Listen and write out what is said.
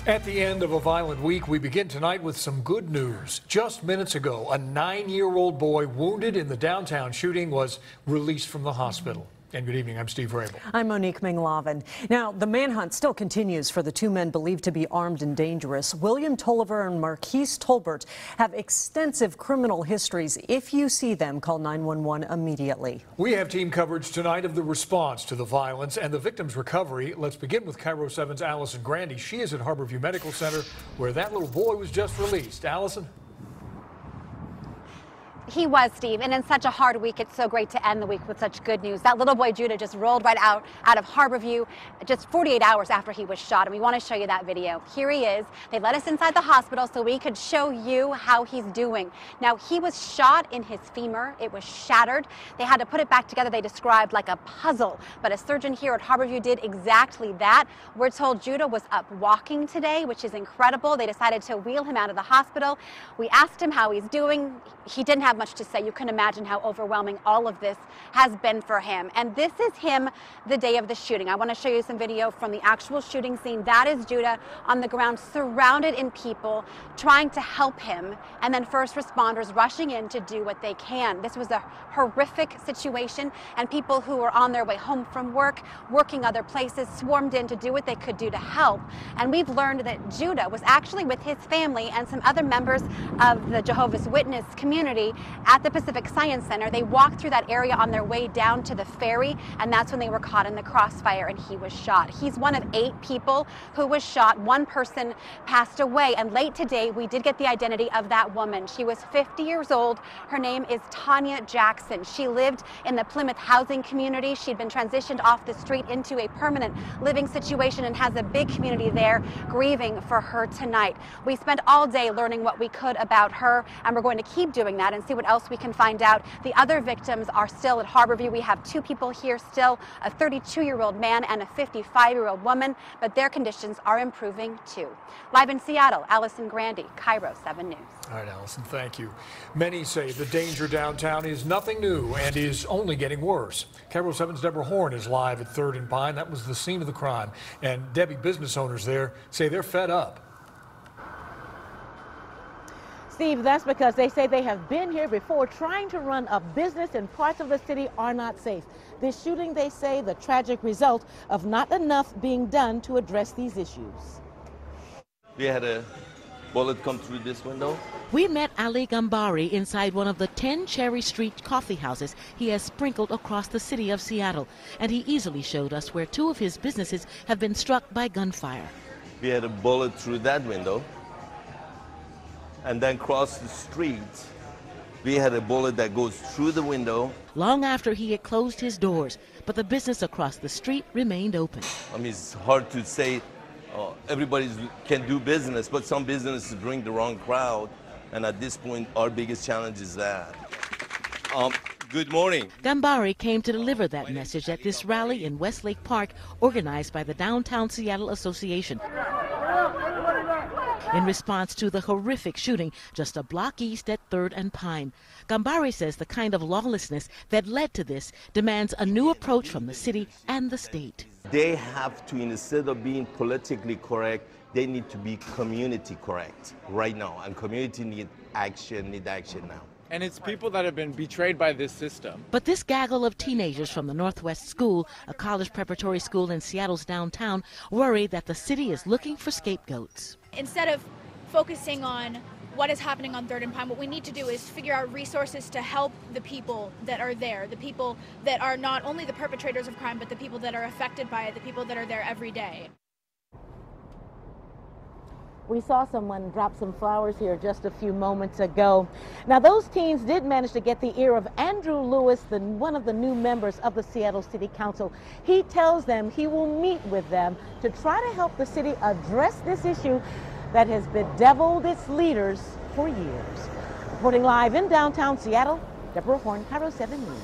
At the end of a violent week, we begin tonight with some good news. Just minutes ago, a 9-year-old boy wounded in the downtown shooting was released from the hospital. And good evening, I'm Steve Rabel. I'm Monique Minglavin. Now, the manhunt still continues for the two men believed to be armed and dangerous. William Tolliver and Marquise Tolbert have extensive criminal histories. If you see them, call 911 immediately. We have team coverage tonight of the response to the violence and the victim's recovery. Let's begin with Cairo 7's ALISON GRANDE. She is at Harborview Medical Center, where that little boy was just released. Allison? He was, Steve, and in such a hard week, it's so great to end the week with such good news. That little boy, Judah, just rolled right out of Harborview just 48 hours after he was shot, and we want to show you that video. Here he is. They let us inside the hospital so we could show you how he's doing. Now, he was shot in his femur. It was shattered. They had to put it back together, they described, like a puzzle, but a surgeon here at Harborview did exactly that. We're told Judah was up walking today, which is incredible. They decided to wheel him out of the hospital. We asked him how he's doing. He didn't have much to say. You can imagine how overwhelming all of this has been for him. And this is him the day of the shooting. I want to show you some video from the actual shooting scene. That is Judah on the ground, surrounded in people, trying to help him, and then first responders rushing in to do what they can. This was a horrific situation, and people who were on their way home from work, working other places, swarmed in to do what they could do to help. And we've learned that Judah was actually with his family and some other members of the Jehovah's Witness community at the Pacific Science Center. They walked through that area on their way down to the ferry, and that's when they were caught in the crossfire and he was shot. He's one of 8 people who was shot. One person passed away, and late today we did get the identity of that woman. She was 50 years old. Her name is Tanya Jackson. She lived in the Plymouth housing community. She'd been transitioned off the street into a permanent living situation and has a big community there grieving for her tonight. We spent all day learning what we could about her, and we're going to keep doing that and see what else we can find out. The other victims are still at Harborview. We have 2 people here still, a 32-year-old man and a 55-year-old woman, but their conditions are improving too. Live in Seattle, ALISON GRANDE, Cairo 7 News. All right, Allison, thank you. Many say the danger downtown is nothing new and is only getting worse. Cairo 7's Deborah Horn is live at 3rd and Pine. That was the scene of the crime. And Debbie, business owners there say they're fed up. Steve, that's because they say they have been here before. Trying to run a business in parts of the city are not safe. This shooting, they say, the tragic result of not enough being done to address these issues. We had a bullet come through this window. We met Ali Gambari inside one of the 10 Cherry Street coffee houses he has sprinkled across the city of Seattle, and he easily showed us where 2 of his businesses have been struck by gunfire. We had a bullet through that window, and then cross the street. We had a bullet that goes through the window. Long after he had closed his doors, but the business across the street remained open. I mean, it's hard to say everybody can do business, but some businesses bring the wrong crowd, and at this point, our biggest challenge is that. Good morning. Gambari came to deliver that message at this rally in Westlake Park, organized by the Downtown Seattle Association, in response to the horrific shooting just a block east at 3rd and Pine. Gambari says the kind of lawlessness that led to this demands a new approach from the city and the state. They have to, instead of being politically correct, they need to be community correct right now, and community need action now. And it's people that have been betrayed by this system. But this gaggle of teenagers from the Northwest School, a college preparatory school in Seattle's downtown, worry that the city is looking for scapegoats. Instead of focusing on what is happening on 3rd and Pine, what we need to do is figure out resources to help the people that are there, the people that are not only the perpetrators of crime, but the people that are affected by it, the people that are there every day. We saw someone drop some flowers here just a few moments ago. Now, those teens did manage to get the ear of Andrew Lewis, one of the new members of the Seattle City Council. He tells them he will meet with them to try to help the city address this issue that has bedeviled its leaders for years. Reporting live in downtown Seattle, Deborah Horn, Cairo 7 News.